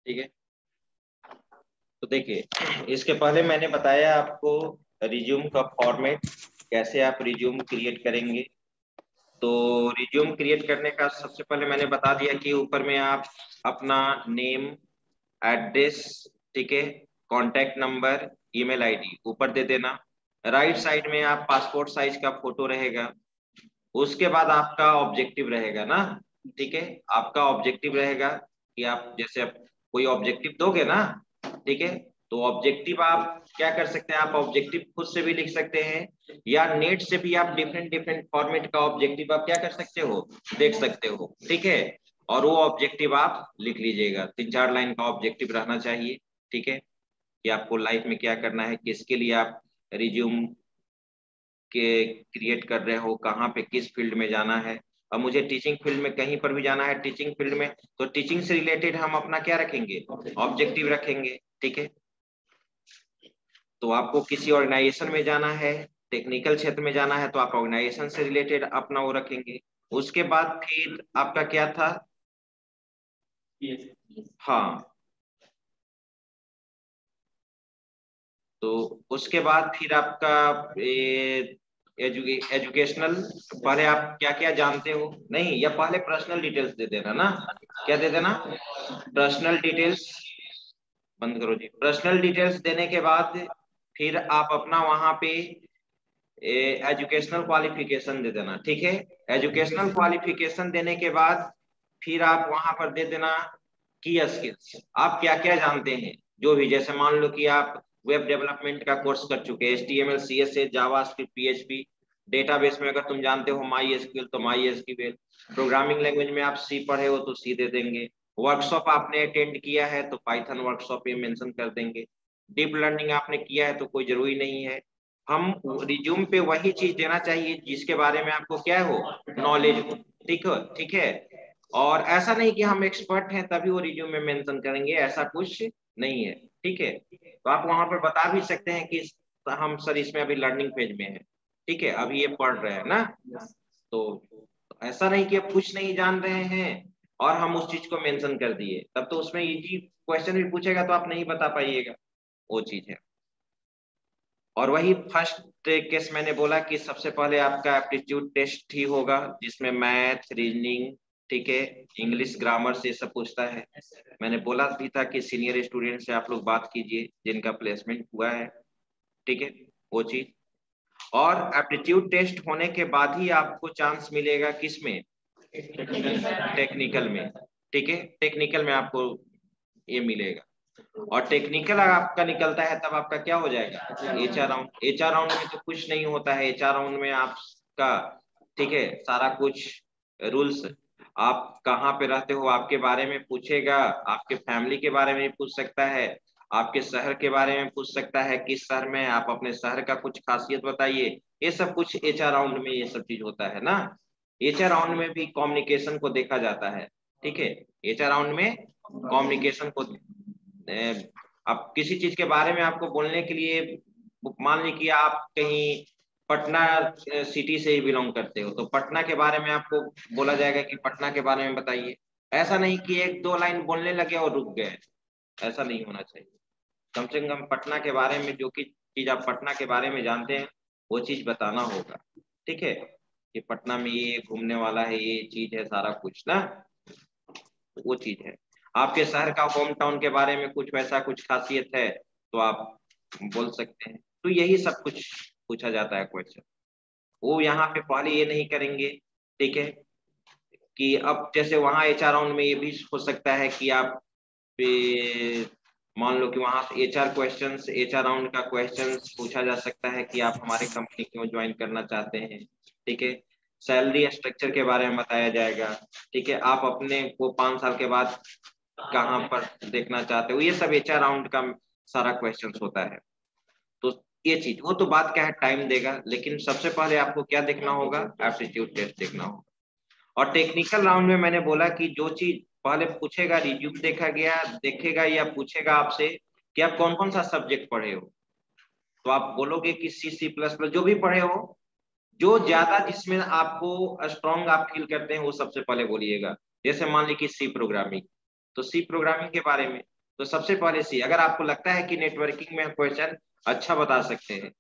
ठीक है। तो देखिए, इसके पहले मैंने बताया आपको रिज्यूम का फॉर्मेट, कैसे आप रिज्यूम क्रिएट करेंगे। तो रिज्यूम क्रिएट करने का सबसे पहले मैंने बता दिया कि ऊपर में आप अपना नेम, एड्रेस, ठीक है, कॉन्टैक्ट नंबर, ईमेल आईडी ऊपर दे देना। राइट साइड में आप पासपोर्ट साइज का फोटो रहेगा। उसके बाद आपका ऑब्जेक्टिव रहेगा ना, ठीक है, आपका ऑब्जेक्टिव रहेगा कि आप जैसे आप कोई ऑब्जेक्टिव दोगे ना, ठीक है, तो ऑब्जेक्टिव आप क्या कर सकते हैं, आप ऑब्जेक्टिव खुद से भी लिख सकते हैं या नेट से भी आप डिफरेंट डिफरेंट फॉर्मेट का ऑब्जेक्टिव आप क्या कर सकते हो, देख सकते हो, ठीक है। और वो ऑब्जेक्टिव आप लिख लीजिएगा, 3-4 लाइन का ऑब्जेक्टिव रहना चाहिए, ठीक है, कि आपको लाइफ में क्या करना है, किसके लिए आप रिज्यूम के क्रिएट कर रहे हो, कहाँ पे किस फील्ड में जाना है। और मुझे टीचिंग फील्ड में कहीं पर भी जाना है, टीचिंग फील्ड में, तो टीचिंग से रिलेटेड हम अपना क्या रखेंगे, ऑब्जेक्टिव रखेंगे, ठीक है। तो आपको किसी ऑर्गेनाइजेशन में जाना है, टेक्निकल क्षेत्र में जाना है, तो आप ऑर्गेनाइजेशन से रिलेटेड अपना वो रखेंगे। उसके बाद फिर आपका क्या था, हाँ, तो उसके बाद फिर आपका एजुकेशनल, पहले आप क्या क्या जानते हो, नहीं, या पहले पर्सनल डिटेल्स दे देना ना, क्या दे देना, पर्सनल डिटेल्स, बंद करो जी। पर्सनल डिटेल्स देने के बाद फिर आप अपना वहां पे एजुकेशनल क्वालिफिकेशन दे देना, ठीक है। एजुकेशनल क्वालिफिकेशन देने के बाद फिर आप वहां पर दे देना की स्किल्स, आप क्या क्या जानते हैं, जो भी, जैसे मान लो कि आप वेब डेवलपमेंट का कोर्स कर चुके हैं, HTML CSS जावा स्क्रिप्ट PHP, डेटाबेस में अगर तुम जानते हो माई एसक्यूएल तो माई एसक्यूएल, प्रोग्रामिंग लैंग्वेज में आप सी पढ़े हो तो सी दे देंगे, वर्कशॉप आपने अटेंड किया है तो पाइथन वर्कशॉप ये मेंशन कर देंगे, डीप लर्निंग आपने किया है तो कोई जरूरी नहीं है। हम रिज्यूम पे वही चीज देना चाहिए जिसके बारे में आपको क्या हो, नॉलेज हो, ठीक है, ठीक है। और ऐसा नहीं कि हम एक्सपर्ट हैं तभी वो रिज्यूम में मेंशन करेंगे, ऐसा कुछ नहीं है, ठीक है। तो आप वहां पर बता भी सकते हैं कि हम सर इसमें अभी लर्निंग फेज में है, ठीक है, अभी ये पढ़ रहे हैं ना। तो ऐसा नहीं कि आप कुछ नहीं जान रहे हैं और हम उस चीज को मेंशन कर दिए, तब तो उसमें इजी क्वेश्चन भी पूछेगा तो आप नहीं बता पाइएगा, वो चीज है। और वही फर्स्ट केस मैंने बोला कि सबसे पहले आपका एप्टीट्यूड टेस्ट ही होगा, जिसमें मैथ, रीजनिंग, ठीक है, इंग्लिश, ग्रामर से सब पूछता है। मैंने बोला भी था कि सीनियर स्टूडेंट से आप लोग बात कीजिए जिनका प्लेसमेंट हुआ है, ठीक है, वो चीज। और एप्टीट्यूड टेस्ट होने के बाद ही आपको चांस मिलेगा किसमें, टेक्निकल में, ठीक है, टेक्निकल में आपको ये मिलेगा। और टेक्निकल आपका निकलता है तब आपका क्या हो जाएगा, HR राउंड। HR राउंड में तो कुछ नहीं होता है, HR राउंड में आपका, ठीक है, सारा कुछ रूल्स, आप कहाँ पे रहते हो आपके बारे में पूछेगा, आपके फैमिली के बारे में पूछ सकता है, आपके शहर के बारे में पूछ सकता है, किस शहर में, आप अपने शहर का कुछ खासियत बताइए, ये सब कुछ HR राउंड में ये सब चीज होता है ना। HR राउंड में भी कम्युनिकेशन को देखा जाता है, ठीक है, HR राउंड में कम्युनिकेशन को, अब किसी चीज के बारे में आपको बोलने के लिए, मान लीजिए कि आप कहीं पटना सिटी से ही बिलोंग करते हो, तो पटना के बारे में आपको बोला जाएगा कि पटना के बारे में बताइए। ऐसा नहीं कि 1-2 लाइन बोलने लगे और रुक गए, ऐसा नहीं होना चाहिए। कम से कम पटना के बारे में जो कि चीज आप पटना के बारे में जानते हैं वो चीज बताना होगा, ठीक है, कि पटना में ये घूमने वाला है, ये चीज है, सारा कुछ ना, वो चीज है। आपके शहर का होम टाउन के बारे में कुछ वैसा कुछ खासियत है तो आप बोल सकते हैं। तो यही सब कुछ पूछा जाता है क्वेश्चन, वो यहाँ पे पहले ये नहीं करेंगे, ठीक है, कि अब जैसे वहाँ HR राउंड में ये भी हो सकता है कि आप मान लो कि वहां से HR राउंड का क्वेश्चंस पूछा जा सकता है कि आप हमारे कंपनी क्यों ज्वाइन करना चाहते हैं, ठीक है, सैलरी स्ट्रक्चर के बारे में बताया जाएगा, ठीक है, आप अपने को 5 साल के बाद कहाँ पर देखना चाहते हो, ये सब HR राउंड का सारा क्वेश्चंस होता है। तो ये चीज वो तो बात क्या है, टाइम देगा, लेकिन सबसे पहले आपको क्या देखना होगा, एप्टीट्यूड टेस्ट देखना होगा। और टेक्निकल राउंड में मैंने बोला कि जो चीज पहले पूछेगा, रिज्यूम देखा गया देखेगा या पूछेगा आपसे कि आप कौन कौन सा सब्जेक्ट पढ़े हो, तो आप बोलोगे कि C++ जो भी पढ़े हो, जो ज्यादा जिसमें आपको स्ट्रॉन्ग आप फील करते हैं वो सबसे पहले बोलिएगा। जैसे मान लीजिए कि सी प्रोग्रामिंग, तो सी प्रोग्रामिंग के बारे में, तो सबसे पहले सी। अगर आपको लगता है कि नेटवर्किंग में क्वेश्चन अच्छा बता सकते हैं,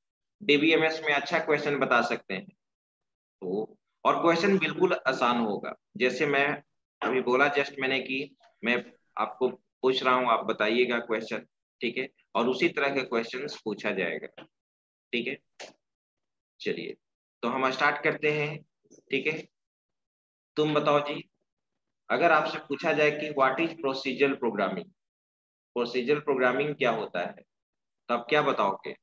डीबीएमएस में अच्छा क्वेश्चन बता सकते हैं, तो और क्वेश्चन बिल्कुल आसान होगा, जैसे मैं अभी बोला जस्ट मैंने कि मैं आपको पूछ रहा हूँ, आप बताइएगा क्वेश्चन, ठीक है, और उसी तरह के क्वेश्चंस पूछा जाएगा, ठीक है। चलिए तो हम स्टार्ट करते हैं, ठीक है। तुम बताओ जी, अगर आपसे पूछा जाए कि what is procedural programming, procedural programming क्या होता है, तो आप क्या बताओगे?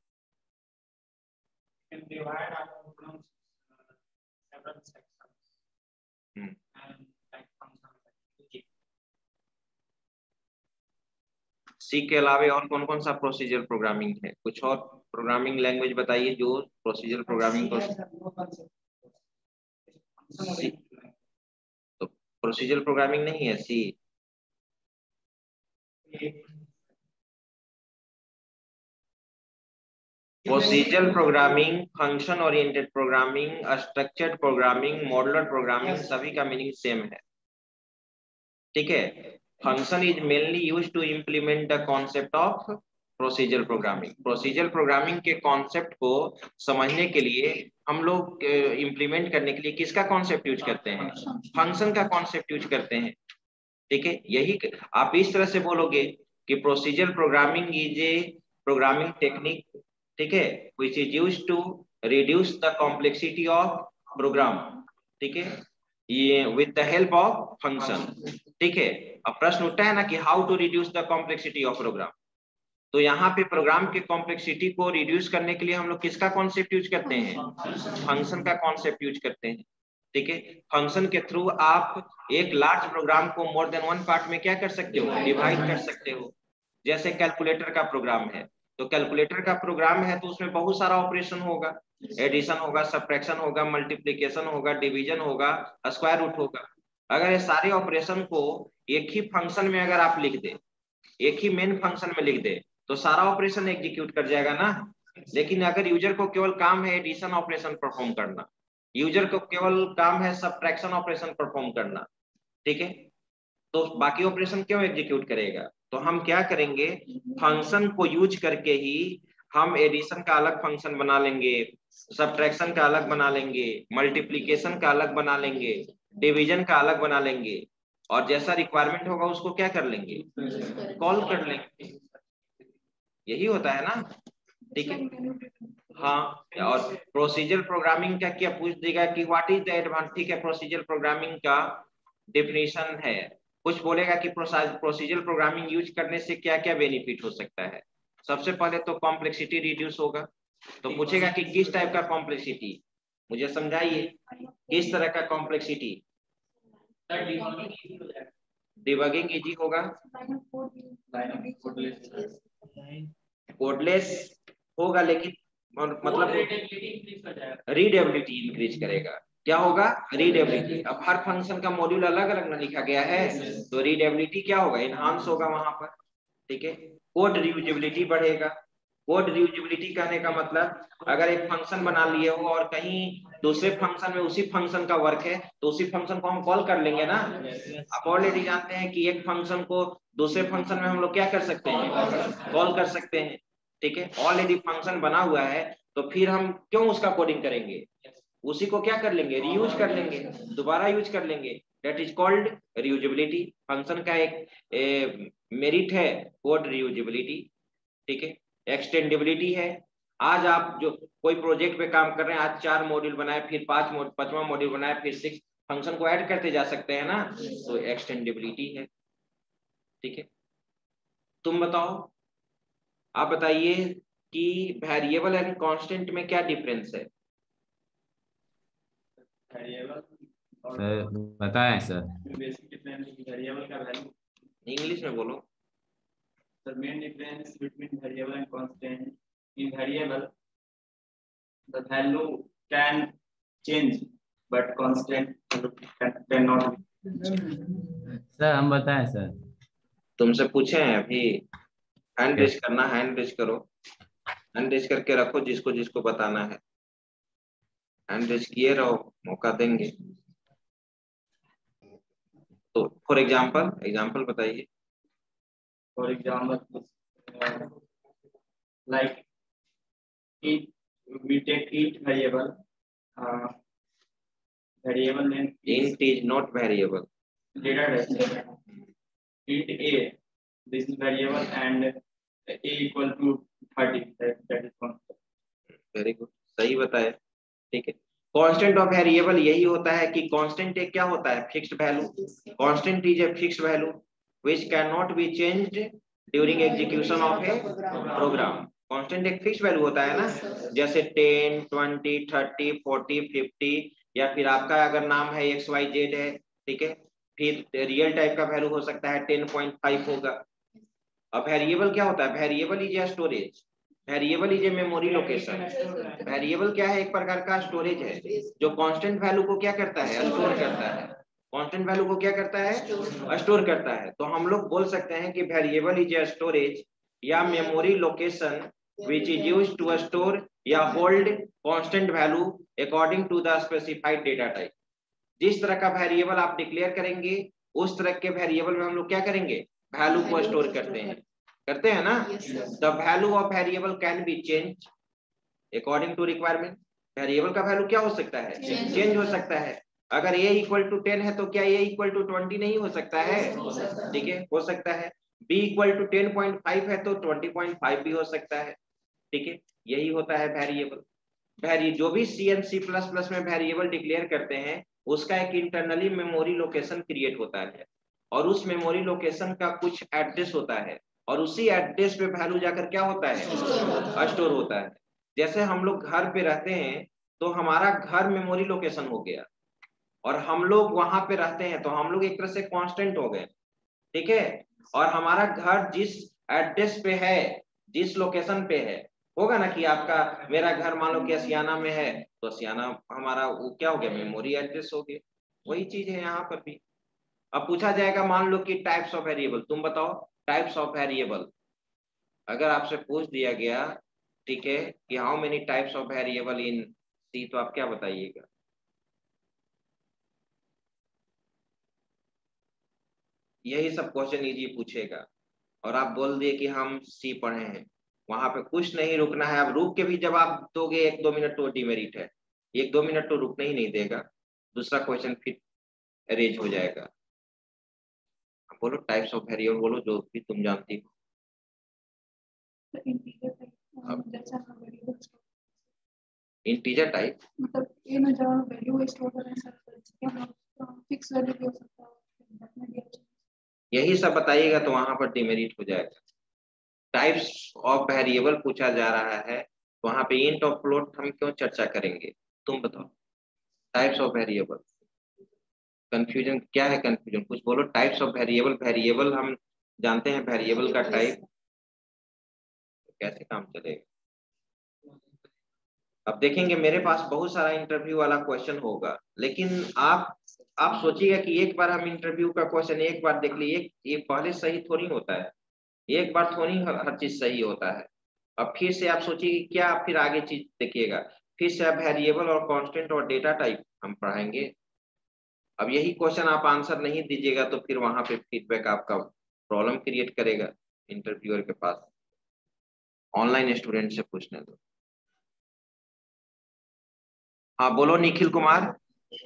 हम्म, सी के अलावे और कौन कौन सा प्रोसीजरल प्रोग्रामिंग है? कुछ और प्रोग्रामिंग लैंग्वेज बताइए जो प्रोसीजरल प्रोग्रामिंग को। सी तो प्रोसीजरल प्रोग्रामिंग नहीं है C. Procedural programming, function oriented programming, structured programming, modular programming, सभी का मीनिंग सेम है, ठीक है। Function is mainly used to implement the concept of procedural programming. Procedural programming के कॉन्सेप्ट को समझने के लिए हम लोग इम्प्लीमेंट करने के लिए किसका कॉन्सेप्ट यूज करते हैं? फंक्शन का कॉन्सेप्ट यूज करते हैं, ठीक है। यही आप इस तरह से बोलोगे कि procedural programming is a programming technique, ठीक है, which is used to reduce the complexity of program, ठीक है, ये with the help of function, ठीक है। अब प्रश्न उठता है ना कि how to reduce the complexity of program, तो यहाँ पे प्रोग्राम के कॉम्प्लेक्सिटी को रिड्यूस करने के लिए हम लोग किसका कॉन्सेप्ट यूज करते हैं? फंक्शन का कॉन्सेप्ट यूज करते हैं, ठीक है। फंक्शन के थ्रू आप एक लार्ज प्रोग्राम को मोर देन वन पार्ट में क्या कर सकते हो? डिवाइड कर सकते हो। जैसे कैलकुलेटर का प्रोग्राम है, तो कैलकुलेटर का प्रोग्राम है तो उसमें बहुत सारा ऑपरेशन होगा, एडिशन होगा, सब्ट्रैक्शन होगा, मल्टीप्लिकेशन होगा, डिवीजन होगा, स्क्वायर रूट होगा। अगर ये सारे ऑपरेशन को एक ही फंक्शन में अगर आप लिख दे, एक ही मेन फंक्शन में लिख दे, तो सारा ऑपरेशन एग्जीक्यूट कर जाएगा ना। लेकिन अगर यूजर को केवल काम है एडिशन ऑपरेशन परफॉर्म करना, यूजर को केवल काम है सब्ट्रैक्शन ऑपरेशन परफॉर्म करना, ठीक है, तो बाकी ऑपरेशन क्यों एग्जीक्यूट करेगा? तो हम क्या करेंगे, फंक्शन को यूज करके ही हम एडिशन का अलग फंक्शन बना लेंगे, सब्ट्रैक्शन का अलग बना लेंगे, मल्टीप्लिकेशन का अलग बना लेंगे, डिवीजन का अलग बना लेंगे, और जैसा रिक्वायरमेंट होगा उसको क्या कर लेंगे? कॉल कर लेंगे। यही होता है ना, ठीक है। हाँ, और प्रोसीजर प्रोग्रामिंग का क्या पूछ देगा कि व्हाट इज द एडवांटेज, ठीक है, प्रोसीजर प्रोग्रामिंग का डेफिनेशन है, कुछ बोलेगा कि प्रोसीजर प्रोग्रामिंग यूज करने से क्या क्या बेनिफिट हो सकता है। सबसे पहले तो कॉम्प्लेक्सिटी रिड्यूस होगा, तो पूछेगा कि किस टाइप का कॉम्प्लेक्सिटी, मुझे समझाइए किस तरह का कॉम्प्लेक्सिटी। डिबगिंग इजी होगा, कोडलेस होगा, लेकिन मतलब रीडेबिलिटी इंक्रीज करेगा। क्या होगा? रीडेबिलिटी। अब हर फंक्शन का मॉड्यूल अलग अलग ना लिखा गया है, तो रीडेबिलिटी क्या होगा? इनहांस होगा वहां पर, ठीक है। कोड रियूजेबिलिटी बढ़ेगा। कोड रियूजेबिलिटी कहने का मतलब अगर एक फंक्शन बना लिए हो और कहीं दूसरे फंक्शन में उसी फंक्शन का वर्क है, तो उसी फंक्शन को हम कॉल कर लेंगे ना। आप ऑलरेडी जानते हैं कि एक फंक्शन को दूसरे फंक्शन में हम लोग क्या कर सकते हैं? कॉल कर सकते हैं, ठीक है। ऑलरेडी फंक्शन बना हुआ है, तो फिर हम क्यों उसका कोडिंग करेंगे? उसी को क्या कर लेंगे? रीयूज कर लेंगे, दोबारा यूज कर लेंगे। That is called reusability. Function का एक मेरिट है कोड रियूजेबिलिटी, ठीक है। एक्सटेंडेबिलिटी है। आज आप जो कोई प्रोजेक्ट पे काम कर रहे हैं, आज 4 मॉड्यूल बनाए, फिर 5वां मॉड्यूल बनाए, फिर 6 फंक्शन को ऐड करते जा सकते हैं ना, तो एक्सटेंडेबिलिटी है, ठीक है। तुम बताओ, आप बताइए कि वेरिएबल एंड कांस्टेंट में क्या डिफरेंस है? सर बताएं सर। बेसिक डिफरेंस वेरिएबल का वैल्यू, इंग्लिश में बोलो। the main difference between variable and constant, in variable the value can change but constant cannot. Sir हम बताएं सर। तुमसे पूछे हैं अभी, हैंड Yes. रेज करना, हैंड रेज करो, हैंड रेज करके रखो जिसको जिसको बताना है, हैंड रेज किए रहो, मौका देंगे। तो फॉर एग्जांपल बताइए। For example, like each, we take each variable. Variable name int is not variable. Data type. Int a. This is variable and a equal to 30. That is constant. Very good, सही बताया, ठीक है। Constant of variable यही होता है कि constant एक क्या होता है, fixed value. Constant is a fixed value which can not be changed during execution of a program. Constant एक फिक्स्ड वैल्यू होता है ना, जैसे 10, 20, 30, 40, 50, या फिर आपका अगर नाम है XYZ है, ठीक है, फिर रियल टाइप का वैल्यू हो सकता है 10.5 होगा। अब वेरिएबल क्या होता है, variable is a storage, variable is a memory location. Variable क्या है, एक प्रकार का स्टोरेज है जो कांस्टेंट वैल्यू को क्या करता है, स्टोर करता है। कांस्टेंट वैल्यू को क्या करता है, स्टोर करता है। तो हम लोग बोल सकते हैं कि वेरिएबल इज ए स्टोरेज या memory location which is used to store या hold constant value according to the specified data type। जिस तरह का वेरिएबल आप डिक्लेयर करेंगे उस तरह के वेरिएबल में हम लोग क्या करेंगे, वैल्यू को स्टोर करते हैं ना। The value of variable can be change according to requirement. Variable का वैल्यू क्या हो सकता है, चेंज हो सकता है। अगर a इक्वल टू 10 है तो क्या a इक्वल टू 20 नहीं हो सकता है, ठीक है, हो सकता है। b इक्वल टू 10.5 है तो 20.5 भी हो सकता है, ठीक है। यही होता है वेरिएबल। जो भी C and C++ में वेरिएबल डिक्लेयर करते हैं उसका एक इंटरनली मेमोरी लोकेशन क्रिएट होता है और उस मेमोरी लोकेशन का कुछ एड्रेस होता है और उसी एड्रेस पे वैल्यू जाकर क्या होता है, स्टोर होता है। जैसे हम लोग घर पे रहते हैं तो हमारा घर मेमोरी लोकेशन हो गया और हम लोग वहां पे रहते हैं तो हम लोग एक तरह से कांस्टेंट हो गए, ठीक है। और हमारा घर जिस एड्रेस पे है, जिस लोकेशन पे है, होगा ना कि आपका, मेरा घर मान लो कि असियाना में है तो असियाना हमारा वो क्या हो गया, मेमोरी एड्रेस हो गया। वही चीज है यहाँ पर भी। अब पूछा जाएगा, मान लो कि टाइप्स ऑफ वेरिएबल, तुम बताओ टाइप्स ऑफ वेरिएबल। अगर आपसे पूछ दिया गया, ठीक है, कि how many types of variable in C, तो आप क्या बताइएगा? यही सब क्वेश्चन इजी पूछेगा और आप बोल दिए कि हम सी पढ़े हैं। वहां पे कुछ नहीं रुकना है। अब रुक के भी जब आप दोगे 1-2 मिनट तो डिमेरिट है, 1-2 मिनट तो रुकने ही नहीं देगा, दूसरा क्वेश्चन फिर अरेंज हो जाएगा। अब बोलो टाइप्स ऑफ वेरिएबल, बोलो जो भी तुम जानती हो। इंटीजर टाइप मतलब ये ना जहाँ वैल्यू स्टोर करने से फिक्स वैल्यू भी हो सकता है, यही सब बताइएगा तो वहां पर डिमेरिट हो जाएगा। टाइप्स ऑफ वेरिएबल पूछा जा रहा है तो वहां पे इंट और फ्लोट हम क्यों चर्चा करेंगे, तुम बताओ। टाइप्स ऑफ वेरिएबल, कंफ्यूजन क्या है, कंफ्यूजन कुछ बोलो। टाइप्स ऑफ वेरिएबल, वेरिएबल हम जानते हैं, वेरिएबल का टाइप कैसे काम चलेगा। अब देखेंगे मेरे पास बहुत सारा इंटरव्यू वाला क्वेश्चन होगा, लेकिन आप सोचिएगा कि एक बार हम इंटरव्यू का क्वेश्चन एक बार देख लिए, ये पहले सही थोड़ी होता है, एक बार थोड़ी हर चीज सही होता है। अब फिर से आप सोचिए क्या, फिर आगे चीज देखिएगा, फिर से आप वेरिएबल और कांस्टेंट और डेटा टाइप हम पढ़ाएंगे। अब यही क्वेश्चन आप आंसर नहीं दीजिएगा तो फिर वहां पे फीडबैक आपका प्रॉब्लम क्रिएट करेगा इंटरव्यूअर के पास। ऑनलाइन स्टूडेंट से पूछने दो। हाँ बोलो Nikhil Kumar.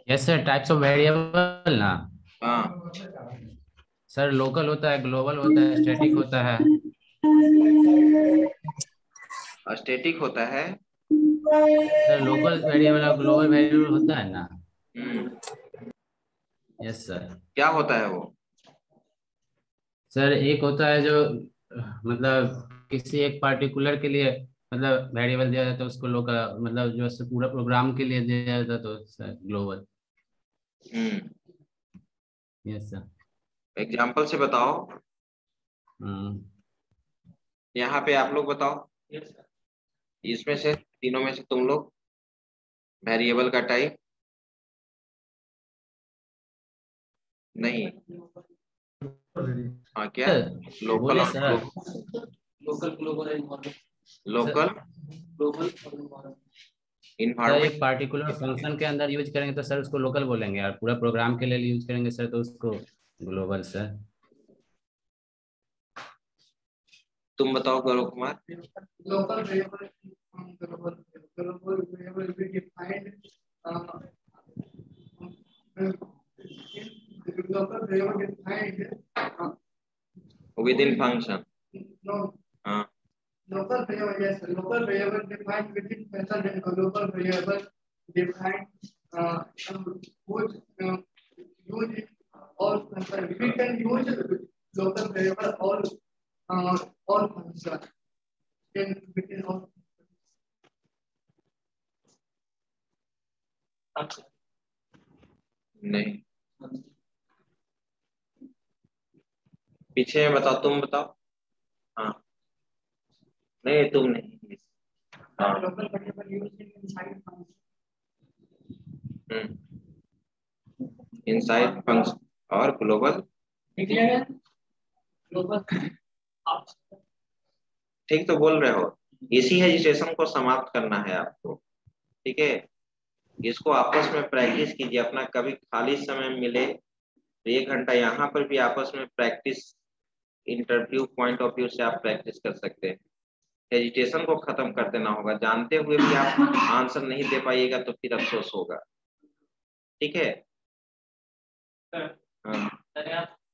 Yes sir, types of variable ना। हाँ सर लोकल होता है, ग्लोबल होता है, स्टैटिक होता है। स्टैटिक होता है। सर लोकल वेरिएबल और ग्लोबल वेरिएबल होता है ना। Yes sir. क्या होता है वो? सर एक होता है जो मतलब किसी एक पार्टिकुलर के लिए मतलब वेरिएबल दिया जाता है उसको लोकल, मतलब जो पूरा प्रोग्राम के लिए दिया जाता है तो sir global. Yes sir. Example से बताओ। यहाँ पे आप लोग बताओ, इसमें से तीनों में से तुम लोग वेरिएबल का टाइप। नहीं, हाँ क्या, लोकल और local global local global sir environment. एक पार्टिकुलर फंक्शन के अंदर यूज करेंगे तो सर उसको लोकल बोलेंगे, और पूरा प्रोग्राम के लिए यूज करेंगे सर तो उसको ग्लोबल सर। तुम बताओ Gaurav Kumar. Local variable will be defined. Local variable defined within function. No. हाँ Local variable, yes. Local variable defined within method and global variable defined use all function. We can use local variable all function in within all. नहीं, पीछे बताओ, तुम बताओ। हाँ नहीं, तुम नहीं। हाँ Local variable used inside function. Inside function और ग्लोबल। ठीक तो बोल रहे हो। इसी हेजिटेशन को समाप्त करना है आपको, ठीक है। इसको आपस में प्रैक्टिस कीजिए, अपना कभी खाली समय मिले तो 1 घंटा यहाँ पर भी आपस में practice, interview point of view से आप प्रैक्टिस कर सकते हैं। हेजिटेशन को खत्म कर देना होगा, जानते हुए भी आप आंसर नहीं दे पाइएगा तो फिर अफसोस होगा, ठीक है।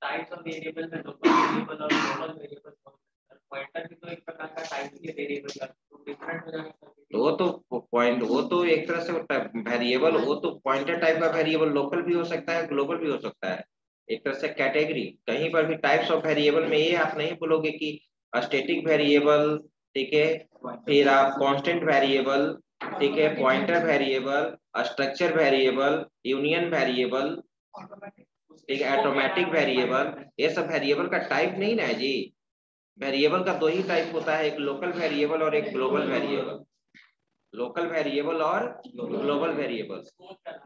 टाइप्स ऑफ वेरिएबल में लोकल वेरिएबल और ग्लोबल वेरिएबल, पॉइंटर भी तो एक प्रकार का टाइप ही है वेरिएबल का, तो डिफरेंट हो जाएगा। वो तो पॉइंट, वो तो एक तरह से वेरिएबल, वो तो पॉइंटर टाइप का वेरिएबल लोकल भी हो सकता है, ग्लोबल भी हो सकता है, एक तरह से कैटेगरी। कहीं पर भी टाइप्स ऑफ वेरिएबल में ये आप नहीं बोलोगे कि स्टैटिक वेरिएबल, ठीक है, फिर आप कांस्टेंट वेरिएबल, ठीक है, pointer variable, structure variable, union variable, ठीक है, ऑटोमेटिक वेरिएबल। ये सब वेरिएबल का टाइप नहीं ना है जी। वेरिएबल का 2 ही टाइप होता है, एक लोकल वेरिएबल और एक ग्लोबल वेरिएबल। लोकल वेरिएबल और global variable,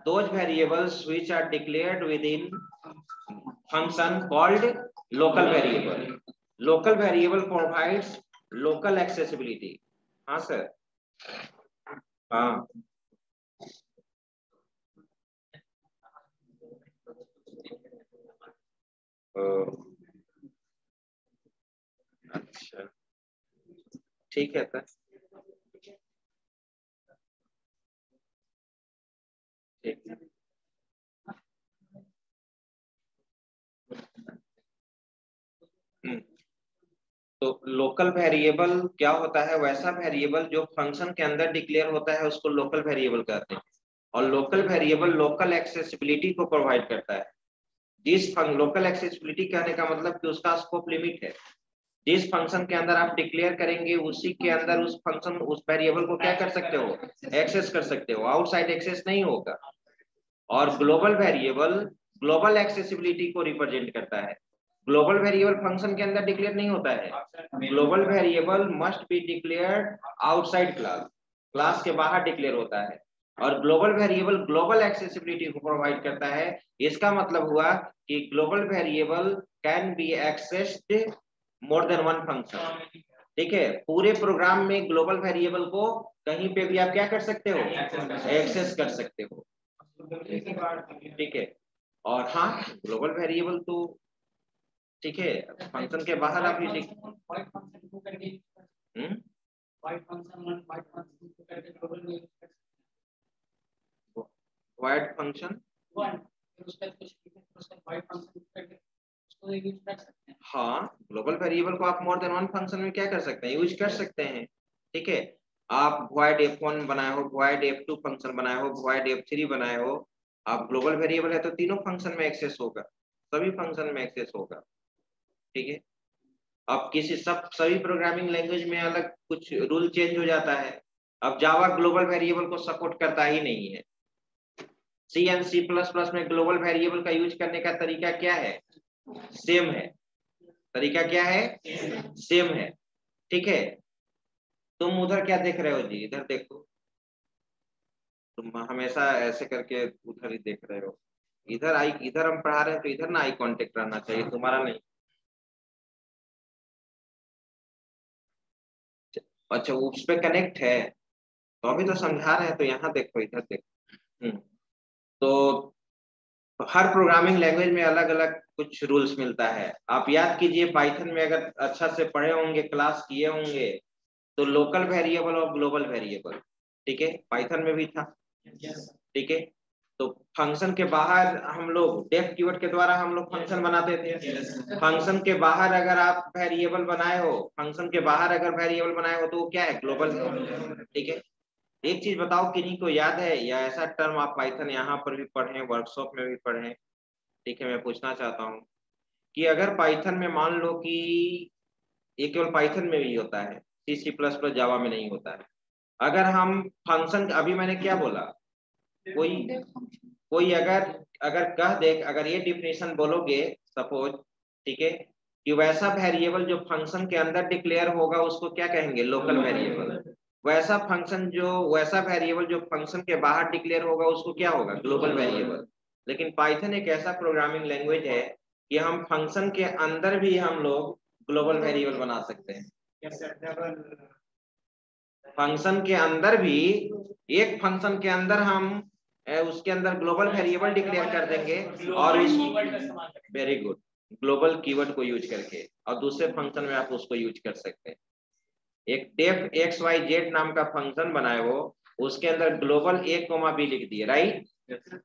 those variables which are declared within function called local variable. Local variable provides local accessibility. हाँ सर, हाँ अच्छा ठीक है सर, ठीक है। तो लोकल वेरिएबल क्या होता है? वैसा वेरिएबल जो फंक्शन के अंदर डिक्लेयर होता है उसको लोकल वेरिएबल कहते हैं। और लोकल वेरिएबल लोकल एक्सेसिबिलिटी को प्रोवाइड करता है। जिस लोकल एक्सेसिबिलिटी कहने का मतलब कि उसका स्कोप लिमिट है। जिस फंक्शन के अंदर आप डिक्लेयर करेंगे उसी के अंदर उस फंक्शन, उस वेरिएबल को क्या कर सकते हो? एक्सेस कर सकते हो, आउटसाइड एक्सेस नहीं होगा। और ग्लोबल वेरिएबल ग्लोबल एक्सेसिबिलिटी को रिप्रेजेंट करता है। ग्लोबल वेरिएबल फंक्शन के अंदर डिक्लेयर नहीं होता है। Global variable must be declared outside class, class के बाहर डिक्लेयर होता है। और ग्लोबल वेरिएबल ग्लोबल एक्सेसिबिलिटी को प्रोवाइड करता है। इसका मतलब हुआ कि global variable can B accessed more than one function, ठीक है। पूरे प्रोग्राम में ग्लोबल वेरिएबल को कहीं पे भी आप क्या कर सकते हो? एक्सेस कर सकते हो, ठीक है। और हाँ, ग्लोबल वेरिएबल तो ठीक है, फंक्शन के बाहर आप वाइड फंक्शन, हाँ, ग्लोबल वेरिएबल को आप मोर देन वन फंक्शन में क्या कर सकते हैं? यूज कर सकते हैं, ठीक है। आप void f1 बनाए हो, void f2 फंक्शन बनाए हो, void f3 बनाए हो, आप ग्लोबल वेरिएबल है तो तीनों फंक्शन में एक्सेस होगा, सभी फंक्शन में एक्सेस होगा, ठीक है। अब किसी सभी प्रोग्रामिंग लैंग्वेज में अलग कुछ रूल चेंज हो जाता है। अब जावा ग्लोबल वेरिएबल को सपोर्ट करता ही नहीं है। सी एंड C++ में ग्लोबल वेरिएबल का यूज करने का तरीका क्या है? सेम है। तरीका क्या है? सेम है, ठीक है। तुम उधर क्या देख रहे हो जी? इधर देखो, तुम हमेशा ऐसे करके उधर ही देख रहे हो। इधर हम पढ़ा रहे हैं तो इधर ना आई कांटेक्ट रहना चाहिए, तुम्हारा नहीं। अच्छा, उस पे कनेक्ट है तो अभी तो समझा रहे हैं, तो यहाँ देखो, इधर देखो। तो हर प्रोग्रामिंग लैंग्वेज में अलग अलग कुछ रूल्स मिलता है। आप याद कीजिए पाइथन में अगर अच्छा से पढ़े होंगे, क्लास किए होंगे, तो लोकल वेरिएबल और ग्लोबल वेरिएबल, ठीक है, पाइथन में भी था, ठीक है। तो फंक्शन के बाहर हम लोग डेफ कीवर्ड के द्वारा हम लोग फंक्शन बनाते थे। फंक्शन के बाहर अगर आप वेरिएबल बनाए हो, फंक्शन के बाहर अगर वेरिएबल बनाए हो तो वो क्या है, ग्लोबल, ठीक है। एक चीज बताओ, किन्हीं को याद है या ऐसा टर्म आप पाइथन यहाँ पर भी पढ़े, वर्कशॉप में भी पढ़े, ठीक है। मैं पूछना चाहता हूँ कि अगर पाइथन में मान लो कि ये केवल पाइथन में भी होता है, C++ जावा में नहीं होता है। अगर हम फंक्शन, अभी मैंने क्या बोला, कोई अगर कह दे, अगर ये डिफिनेशन बोलोगे सपोज, ठीक है, कि वैसा वेरिएबल जो फंक्शन के अंदर डिक्लेयर होगा उसको क्या कहेंगे, लोकल वेरिएबल। वैसा वेरिएबल जो फंक्शन के बाहर डिक्लेयर होगा उसको क्या होगा, ग्लोबल वेरिएबल। लेकिन पाइथन एक ऐसा प्रोग्रामिंग लैंग्वेज है कि हम फंक्शन के अंदर भी हम लोग ग्लोबल वेरिएबल बना सकते हैं। फंक्शन के अंदर भी, एक फंक्शन के अंदर हम उसके अंदर ग्लोबल वेरिएबल डिक्लेयर कर देंगे और वेरी गुड, ग्लोबल कीवर्ड को यूज करके, और दूसरे फंक्शन में आप उसको यूज कर सकते हैं। एक डेफ XYZ नाम का फंक्शन बनाए हो, उसके अंदर ग्लोबल A, B लिख दिए, राइट।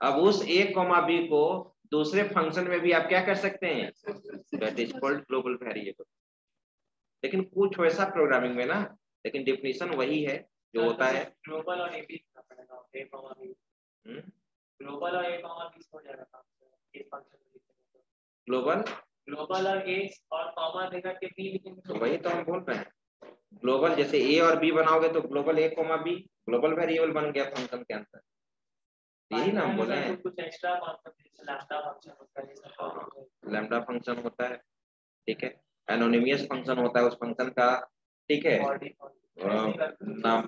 अब उस A, B को दूसरे फंक्शन में भी आप क्या कर सकते हैं, that is called global variable. लेकिन कुछ वैसा प्रोग्रामिंग में ना, लेकिन डेफिनेशन वही है जो होता है ग्लोबल और A, ग्लोबल और A, हो जाएगा ग्लोबल और A और कॉमा देकर के B लिखेंगे। वही तो हम बोल रहे हैं, ग्लोबल जैसे A और B बनाओगे तो global A, B global variable बन गया फंक्शन के अंदर, यही ना हम बोले हैं। कुछ एक्स्ट्रा लैम्डा फंक्शन होता है, लैम्डा फंक्शन होता है, ठीक है। एनोनिमस फंक्शन होता है उस फंक्शन का, ठीक है, नाम,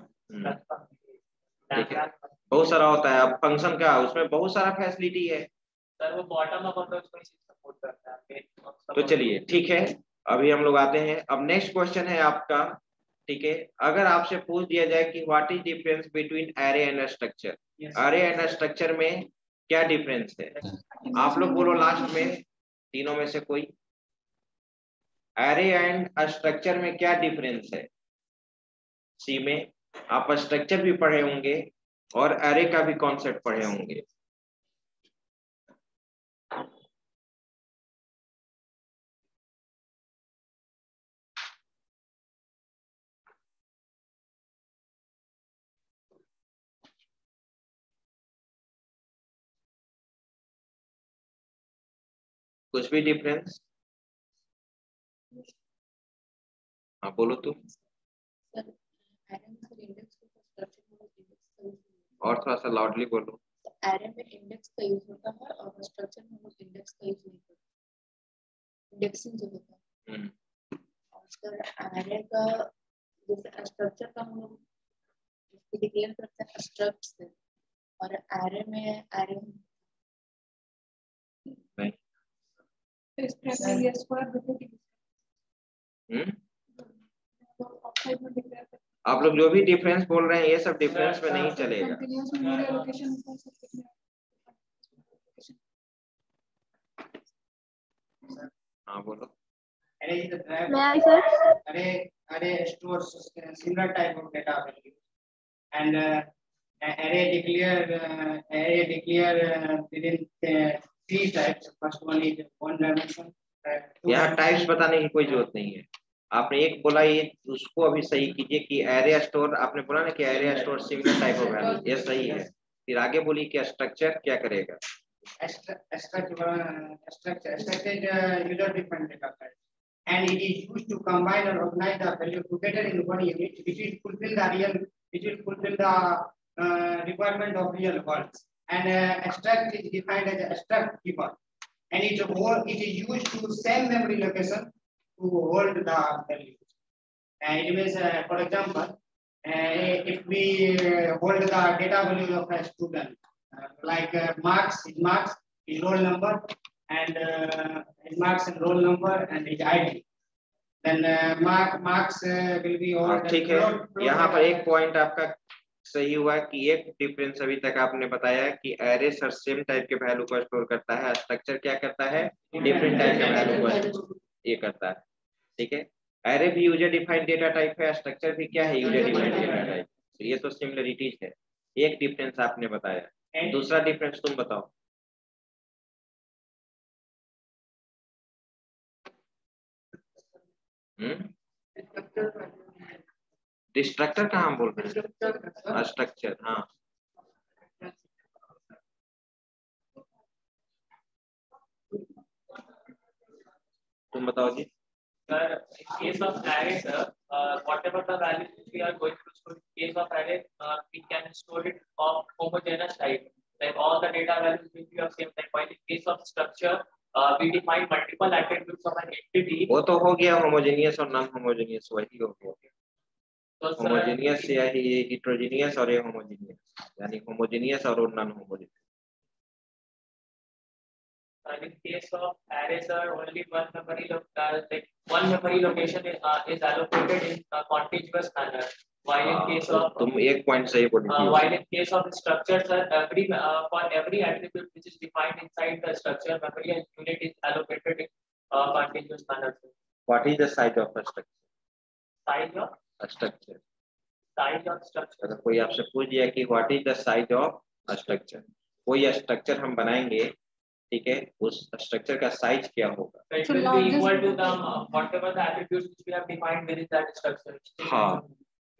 ठीक है, बहुत सारा होता है। अब फंक्शन का उसमें बहुत सारा फैसिलिटी है सर, वो बॉटम अप अप्रोच को सपोर्ट करता है। तो चलिए ठीक है, अभी हम लोग आते हैं। अब नेक्स्ट क्वेश्चन है आपका, ठीक है। अगर आपसे पूछ दिया जाए कि what is difference between array and structure, array and structure में क्या डिफरेंस है, आप लोग बोलो लास्ट में, तीनों में से कोई। एरे एंड स्ट्रक्चर में क्या डिफरेंस है। सी में आप स्ट्रक्चर भी पढ़े होंगे और एरे का भी कॉन्सेप्ट पढ़े होंगे। कुछ भी डिफरेंस, हाँ बोलो तुम, और थोड़ा सा लाउडली बोलो। एरे में इंडेक्स का यूज होता है और स्ट्रक्चर में वो इंडेक्स का यूज नहीं होता, इंडेक्सिंग जो होता है। और सर एरे का जैसे स्ट्रक्चर का हम लोग डिक्लेयर करते हैं स्ट्रक्ट से, और एरे में एरे नहीं, इस प्रकार ये स्क्वायर ब्रैकेट आप लोग जो भी डिफरेंस बोल रहे हैं ये सब डिफरेंस में नहीं चलेगा। हाँ बोलो। Array stores similar type of data value, and array declare within three types. First one is one dimension. यहाँ टाइप्स बताने की कोई जरूरत नहीं है। आपने एक बोला, ये उसको अभी सही कीजिए कि एरे स्टोर, आपने बोला ना कि array store similar type of value, ये सही है। फिर आगे बोलिए कि स्ट्रक्चर क्या करेगा। Structure user defined data type, and it is used to combine or organize the value together in one unit, which will fulfill the requirement of real world. And struct is defined as a struct keeper, and it is used to same memory location to hold the value. And it means, for example, if we hold the data value of a student, like marks his roll number, and his marks and roll number and his ID, then marks will be all. ठीक है, यहाँ पर एक point आपका सही हुआ कि एक डिफरेंस अभी तक आपने बताया कि एरे सर सेम टाइप के वैल्यू को स्टोर करता है, स्ट्रक्चर क्या करता है, डिफरेंट टाइप के वैल्यू को ये करता है। ठीक है, एरे भी यूजर डिफाइंड डेटा टाइप है, स्ट्रक्चर भी क्या है, यूजर डिफाइंड डेटा टाइप। तो ये तो सिमिलरिटीज है। एक डिफरेंस आपने बताया, दूसरा डिफरेंस तुम बताओ। डिस्ट्रक्टर कहाँ बोल रहे हैं, स्ट्रक्चर। हाँ तुम बताओ जी। Sir, in case of array, sir, whatever the values which we are going to store, in case of array, we can store it of homogeneous type, like all the data values will be of same type. While in case of structure, we define multiple attributes of an entity. वो तो हो गया homogeneous और non homogeneous, वही हो गया। So, homogeneous या heterogeneous और होमोजेनियस, यानी होमोजेनियस और non homogeneous. in case of array, sir, only one memory location is allocated in a contiguous manner. While in case of तुम एक पॉइंट सही बोली। while in case of structure, sir, for every attribute which is defined inside the structure, memory unit is allocated in contiguous manner. What is the size of a structure? Size of structure. Size of structure. अगर कोई आपसे पूछ दिया कि what is the size of a structure, कोई structure हम बनाएंगे, ठीक है, उस स्ट्रक्चर का साइज क्या होगा? It will be equal to the whatever the attributes which we have defined within that structure. हाँ,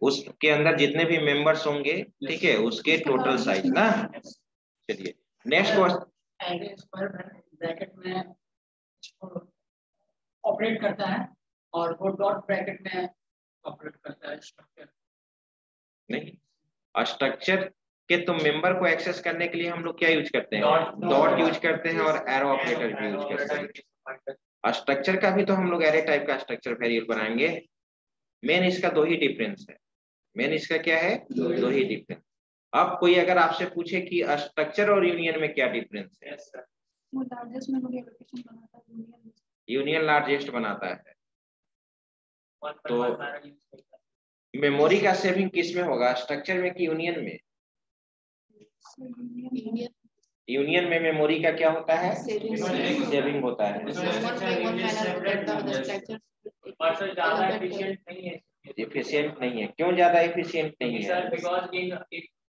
उसके अंदर जितने भी मेंबर्स होंगे, ठीक है, उसके टोटल साइज ना। चलिए next question. Array square bracket में ऑपरेट करता है और वो डॉट ब्रैकेट में ऑपरेट करता है स्ट्रक्चर। नहीं, स्ट्रक्चर के तो मेंबर को एक्सेस करने के लिए हम लोग क्या यूज करते हैं, डॉट यूज करते हैं और एरो ऑपरेटर भी यूज करते हैं। स्ट्रक्चर का भी तो हम लोग एरे टाइप का स्ट्रक्चर वेरिएबल बनाएंगे। मेन इसका दो ही डिफरेंस है, मेन इसका क्या है, दो ही डिफरेंस। अब कोई अगर आपसे पूछे कि स्ट्रक्चर और यूनियन में क्या डिफरेंस है, यूनियन लार्जेस्ट बनाता है। तो मेमोरी का सेविंग किस में होगा, स्ट्रक्चर में कि यूनियन में? यूनियन में मेमोरी का क्या होता है, सेविंग होता है। एफिशिएंट नहीं है, क्यों ज्यादा एफिशिएंट नहीं है?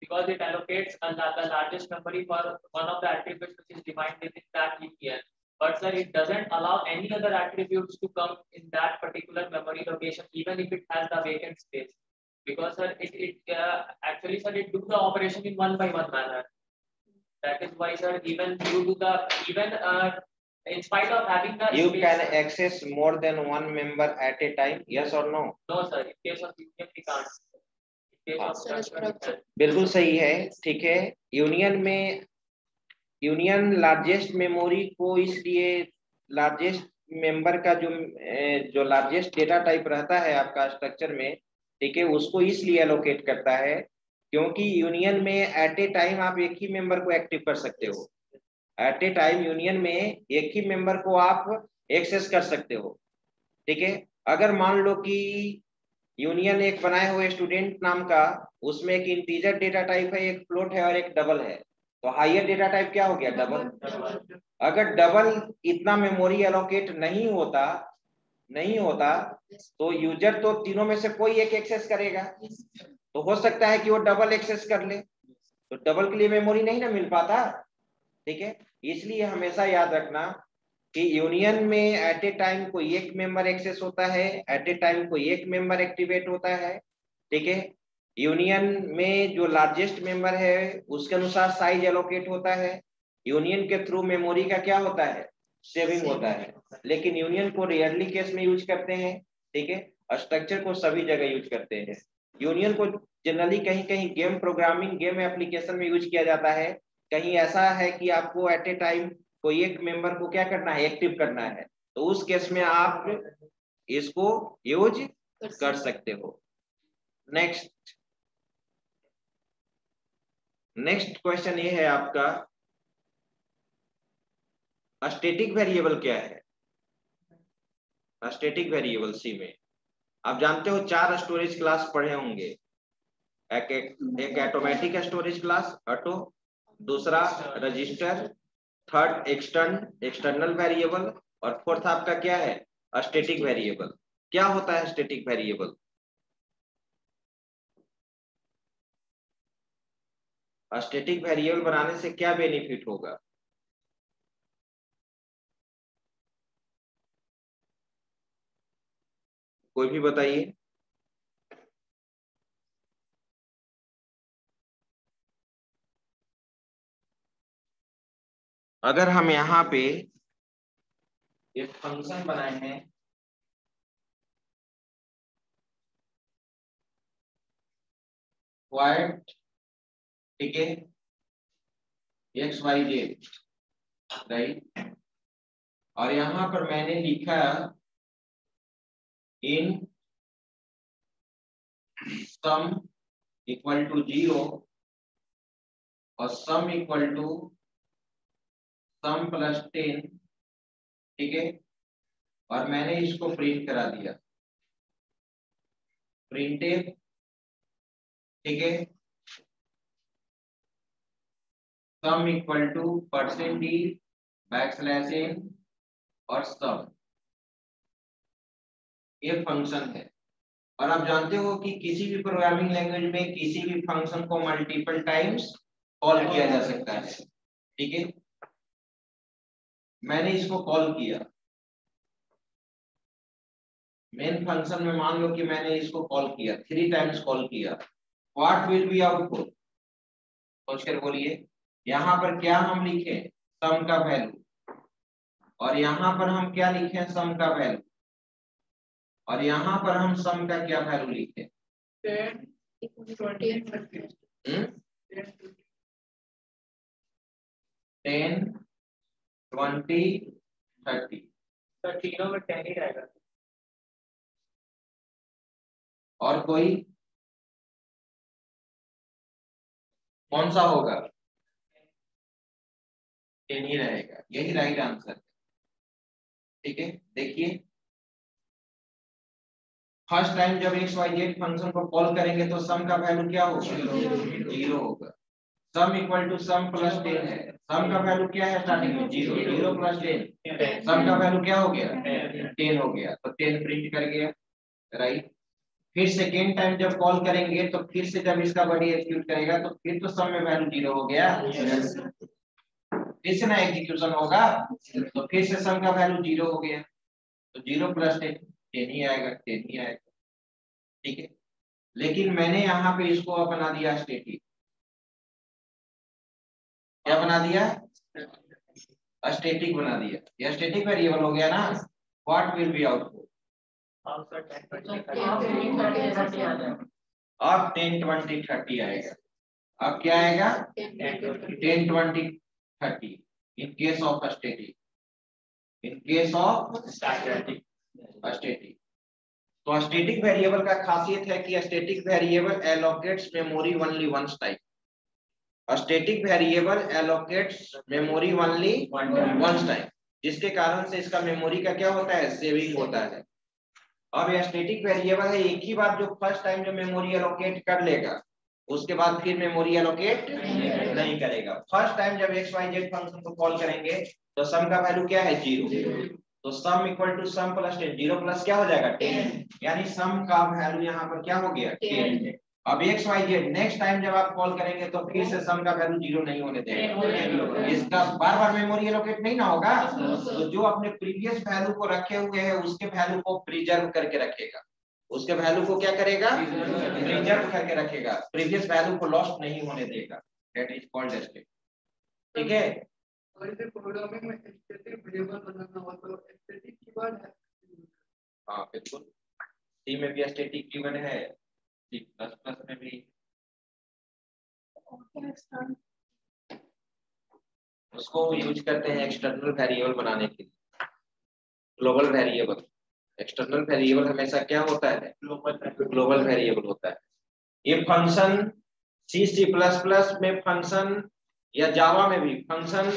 Because it allocates the largest memory for one of the attributes which is defined within that UPN. But sir, it doesn't allow any other attributes to come in that particular memory location, even if it has the vacant space. Because sir, actually sir, it do the operation in one by one manner. That is why sir, even in spite of having the you space, can access more than one member at a time, yes or no? No sir, in case of union we can't. बिल्कुल सही है, ठीक है। Union में union largest memory को, इसलिए largest member का जो लार्जेस्ट डेटा टाइप रहता है आपका स्ट्रक्चर में, ठीक है, उसको इसलिए एलोकेट करता है क्योंकि यूनियन में एट ए टाइम आप एक ही मेंबर को एक्टिव कर सकते हो। एट ए टाइम यूनियन में एक ही मेंबर को आप एक्सेस कर सकते हो, ठीक है। अगर मान लो कि यूनियन एक बनाए हुए स्टूडेंट नाम का, उसमें एक इंटीजर डेटा टाइप है, एक फ्लोट है और एक डबल है, तो हायर डेटा टाइप क्या हो गया, डबल। अगर डबल इतना मेमोरी एलोकेट नहीं होता तो यूजर तो तीनों में से कोई एक एक्सेस करेगा, तो हो सकता है कि वो डबल एक्सेस कर ले, तो डबल के लिए मेमोरी नहीं ना मिल पाता, ठीक है। इसलिए हमेशा याद रखना कि यूनियन में एट ए टाइम कोई एक मेंबर एक्सेस होता है, एट ए टाइम कोई एक मेंबर एक्टिवेट होता है, ठीक है। यूनियन में जो लार्जेस्ट मेंबर है उसके अनुसार साइज एलोकेट होता है। यूनियन के थ्रू मेमोरी का क्या होता है, सेविंग होता है। लेकिन यूनियन को रेयरली केस में यूज करते हैं, ठीक है। स्ट्रक्चर को सभी जगह यूज करते हैं। यूनियन को जनरली कहीं कहीं गेम प्रोग्रामिंग, गेम एप्लीकेशन में यूज किया जाता है। कहीं ऐसा है कि आपको एट ए टाइम कोई एक मेंबर को क्या करना है, एक्टिव करना है, तो उस केस में आप इसको यूज कर सकते हो। नेक्स्ट क्वेश्चन ये है आपका, स्टैटिक वेरिएबल क्या है? स्टैटिक वेरिएबल सी में आप जानते हो 4 स्टोरेज क्लास पढ़े होंगे, एक ऑटोमेटिक स्टोरेज क्लास ऑटो, दूसरा रजिस्टर, थर्ड एक्सटर्नल वेरिएबल, और फोर्थ आपका क्या है स्टैटिक वेरिएबल। क्या होता है स्टैटिक वेरिएबल? स्टैटिक वेरिएबल बनाने से क्या बेनिफिट होगा? कोई भी बताइए। अगर हम यहाँ पे एक फंक्शन बनाए हैं वाइट, ठीक है, XYZ, राइट, और यहाँ पर मैंने लिखा इन सम इक्वल टू 0 और sum equal to sum plus 10, ठीक है, और मैंने इसको प्रिंट करा दिया, प्रिंटेड, ठीक है, sum equal to %d backslash n और सम, ये फंक्शन है। और आप जानते हो कि किसी भी प्रोग्रामिंग लैंग्वेज में किसी भी फंक्शन को मल्टीपल टाइम्स कॉल किया जा सकता है, ठीक है। मैंने इसको कॉल किया, मेन फंक्शन में मान लो कि मैंने इसको कॉल किया 3 टाइम्स कॉल किया, व्हाट विल बी आउटपुट? सोचकर बोलिए। यहाँ पर क्या हम लिखे? सम का वैल्यू, और यहाँ पर हम क्या लिखे? सम का वैल्यू, और यहाँ पर हम सम का क्या वैल्यू लिखे? 10, 20, 30। सर तीनों में 10 ही रहेगा। और कोई कौन सा होगा? 10 ही रहेगा, यही राइट आंसर है, ठीक है। देखिए फर्स्ट टाइम जब XYZ फंक्शन को कॉल करेंगे तो सम का वैल्यू क्या होगा? 0 होगा। Sum equal to sum plus 10 है, सम का वैल्यू क्या है स्टार्टिंग में? 0, 0 प्लस 10, सम का वैल्यू क्या हो गया? 10 हो गया, तो 10 प्रिंट कर गया, राइट। फिर सेकेंड टाइम जब कॉल करेंगे तो फिर से जब इसका बॉडी एग्जीक्यूट करेगा तो फिर तो सम में वैल्यू 0 हो गया, फिर से ना एग्जीक्यूशन होगा तो फिर से सम का वैल्यू 0 हो गया, तो 0 प्लस 10 10 ही आएगा, 10 ही आएगा, ठीक है। लेकिन मैंने यहाँ पे इसको बना दिया स्टैटिक, क्या बना दिया? स्टैटिक बना दिया, यह स्टैटिक वेरिएबल हो गया ना। What will be output? अब 10 20 30 आएगा। अब क्या आएगा? 10 20 30 in case of static, in case of static. तो स्टैटिक वेरिएबल का खासियत है कि static variable allocates memory only once time. Static variable allocates memory only once time, जिसके कारण से इसका मेमोरी का क्या होता है? सेविंग होता है। अब यह स्टैटिक वेरिएबल है, एक ही बार जो फर्स्ट टाइम जो मेमोरी एलोकेट कर लेगा उसके बाद फिर मेमोरी एलोकेट नहीं करेगा। फर्स्ट टाइम जब XYZ फंक्शन को कॉल करेंगे तो सम का वैल्यू क्या है? 0, तो sum equal to sum plus 10, 0 plus क्या हो जाएगा? 10, यानी सम का वैल्यू यहाँ पर क्या हो गया? 10। अब XYZ नेक्स्ट टाइम जब आप कॉल करेंगे तो फिर से सम का वैल्यू 0 नहीं होने देगा, इसका बार बार मेमोरी एलोकेट नहीं ना होगा, तो जो अपने प्रीवियस वैल्यू को रखे हुए हैं उसके वैल्यू को प्रिजर्व करके रखेगा, उसके वैल्यू को क्या करेगा? प्रिजर्व करके रखेगा, प्रीवियस वैल्यू को लॉस्ट नहीं होने देगा, दैट इज कॉल्ड स्टैटिक, ठीक है। और इसे प्रोग्रामिंग में स्टैटिक वेरिएबल बनाना हो तो स्टैटिक कीवर्ड है। हाँ बिल्कुल, सी में भी स्टैटिक कीवर्ड है, सी प्लस प्लस में भी। उसको यूज करते हैं एक्सटर्नल वेरिएबल बनाने के लिए, ग्लोबल वेरिएबल। एक्सटर्नल वेरिएबल हमेशा क्या होता है? ग्लोबल वेरिएबल होता है। ये फंक्शन C++ में फंक्शन या जावा में भी फंक्शन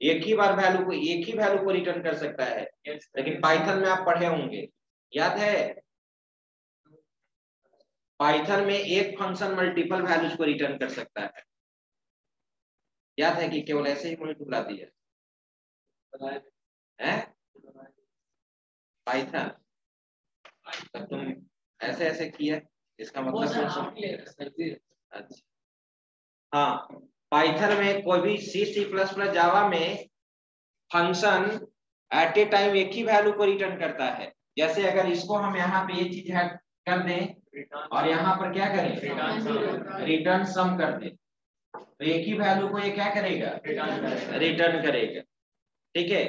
एक ही वैल्यू को रिटर्न कर सकता है, लेकिन पाइथन में आप पढ़े होंगे, याद है पाइथन में एक फंक्शन मल्टीपल वैल्यूज को रिटर्न कर सकता है। याद है कि केवल ऐसे ही मल्टीप्लाई दिया है पाइथन, तब तुम ऐसे ऐसे किया, इसका मतलब अच्छा हाँ, पाइथन में कोई भी C++ जावा में फंक्शन एट ए टाइम एक ही वैल्यू को रिटर्न करता है। जैसे अगर इसको हम यहाँ पे ये चीज ऐड कर दें और यहाँ पर क्या करें, रिटर्न सम कर दें, तो एक ही वैल्यू को ये क्या करेगा, रिटर्न करेगा। ठीक है,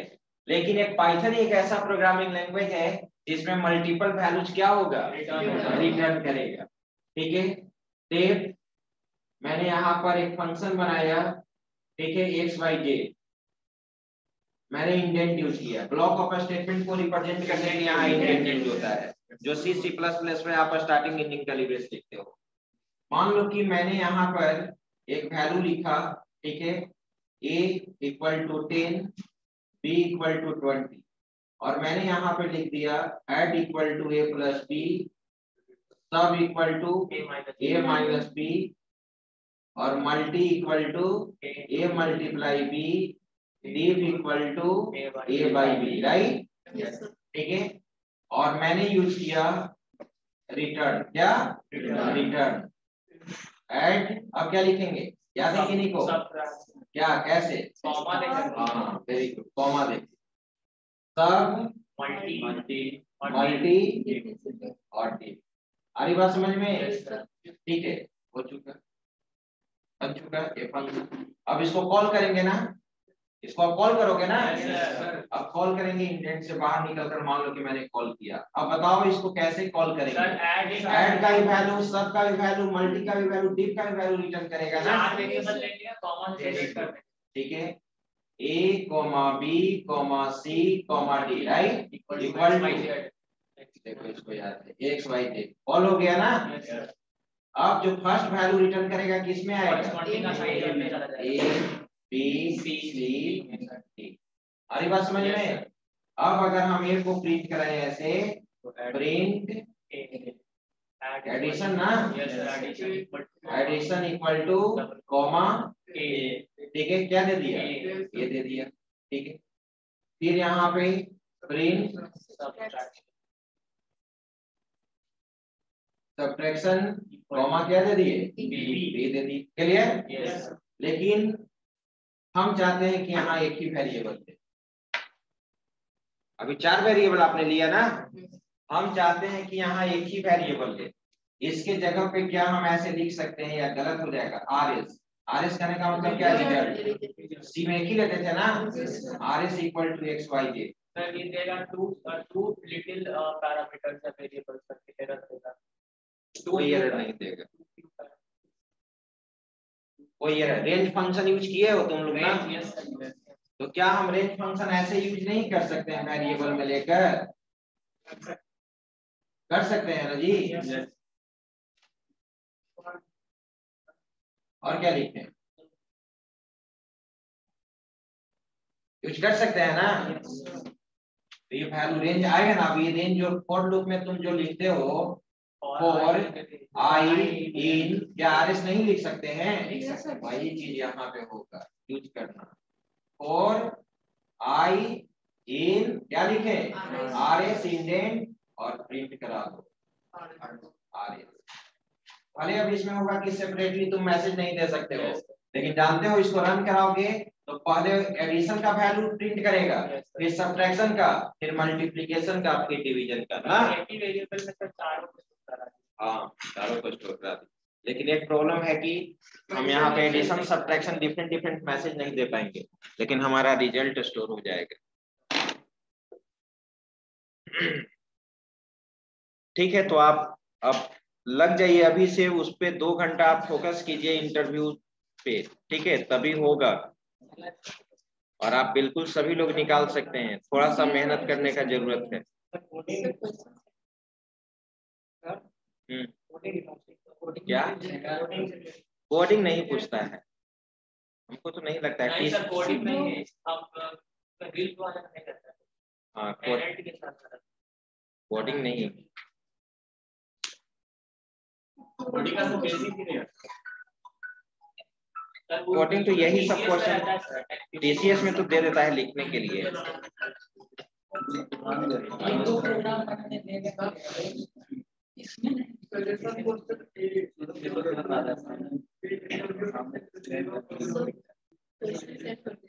लेकिन एक पाइथन एक ऐसा प्रोग्रामिंग लैंग्वेज है जिसमें मल्टीपल वैल्यूज क्या होगा, रिटर्न करेगा। ठीक है, तो मैंने यहाँ पर एक फंक्शन बनाया, ठीक है, XYZ, मैंने इंडेंट यूज किया। ब्लॉक ऑफ स्टेटमेंट को रिप्रेजेंट करने के लिए यहाँ इंडेंट यूज होता है, जो C++ में आप स्टार्टिंग एंडिंग का लिब्रेस लिखते हो। मान लो कि मैंने यहाँ पर एक वैल्यू लिखा, ठीक है, A = 10, B = 20, और मैंने यहाँ पे लिख दिया add = A + B, sub = A - B, और multi = A × B, div = A/B, right. ठीक है, और मैंने यूज किया रिटर्न, क्या रिटर्न एड। अब क्या लिखेंगे, याद है कि नहीं को, क्या कैसे, कॉमा देकर, हाँ वेरी गुड, कॉमा देख, सब मल्टी और डी। आ रही बात समझ में, ठीक है, हो चुका, बन चुका ये फंक्शन। अब इसको कॉल करेंगे ना, इसको आप कॉल करोगे ना, अब कॉल करेंगे इंडेंट से बाहर निकलकर, मान लो कि मैंने कॉल किया। अब बताओ इसको कैसे कॉल करेंगे, ऐड का भी वैल्यू, सब का भी वैल्यू, मल्टी का भी वैल्यू, डिव का भी वैल्यू रिटर्न करेगा ना। ठीक है, A, B, C, D, right, equal to, देखो इसको याद है, XYZ कॉल हो गया ना। अब जो फर्स्ट वैल्यू रिटर्न करेगा किसमें आएगा, A, B, C, D। अरे बात समझ में। अब अगर हम A को प्रिंट करें ऐसे, प्रिंट एडिशन ना, एडिशन इक्वल टू कॉमा, ठीक है, क्या दे दिया, ये दे दिया। ठीक है, फिर यहाँ पे प्रिंट सब्ट्रैक्शन कॉमा, क्या दे दिए, बी दे दी। क्लियर। लेकिन हम चाहते हैं कि यहाँ एक ही वेरिएबल दे, अभी 4 वेरिएबल आपने लिया ना, हम चाहते हैं कि यहाँ एक ही वेरिएबल दे। इसके जगह पे क्या हम ऐसे लिख सकते हैं, या गलत हो जाएगा, RS करने का मतलब क्या, रिजल्ट। सी में एक ही लेते थे ना, RS = XYZ। Sir, there are two little parameters or variables that error देगा, कोई एरर नहीं देगा, कोई एरर। रेंज फंक्शन यूज किए हो तुम लोग ना, तो क्या हम रेंज फंक्शन ऐसे यूज नहीं कर सकते हैं, वेरिएबल में लेकर कर सकते हैं ना जी। और क्या लिखते हैं, यूज कर सकते हैं ना। तो ये वैल्यू रेंज आएगा ना। अब ये रेंज जो फॉर लूप में तुम जो लिखते हो, फॉर आई इन, क्या RS नहीं लिख सकते हैं, वही चीज यहाँ पे होगा, यूज करना। फॉर आई इन, क्या लिखे, RS इंडेंट, और प्रिंट करा दो RS। भले अब इसमें होगा कि सेपरेटली तुम मैसेज नहीं दे सकते हो, लेकिन जानते हो इसको रन कराओगे तो पहले एडिशन का वैल्यू प्रिंट करेगा, फिर सब्ट्रैक्शन का, फिर मल्टीप्लिकेशन का, फिर डिवीजन का ना। वेरिएबल में चारों को स्टोर करा, हाँ चारों को स्टोर करा दी। लेकिन एक प्रॉब्लम है कि हम यहाँ पे एडिशन सब्ट्रैक्शन डिफरेंट मैसेज नहीं दे पाएंगे, लेकिन हमारा रिजल्ट स्टोर हो जाएगा। ठीक है, तो आप अब लग जाइए अभी से उस पे, 2 घंटा आप फोकस कीजिए इंटरव्यू पे, ठीक है, तभी होगा। और आप बिल्कुल सभी लोग निकाल सकते हैं, थोड़ा सा मेहनत करने का जरूरत है। क्या कोडिंग नहीं पूछता है, हमको तो नहीं लगता है। सर कोडिंग नहीं है, हम रील वाला नहीं करता है। हाँ, पेरेंट के साथ कोडिंग नहीं, अकॉर्डिंग टू यही सब क्वेश्चन टीसीएस में तो दे देता है लिखने के लिए। क्वेश्चन सेट करते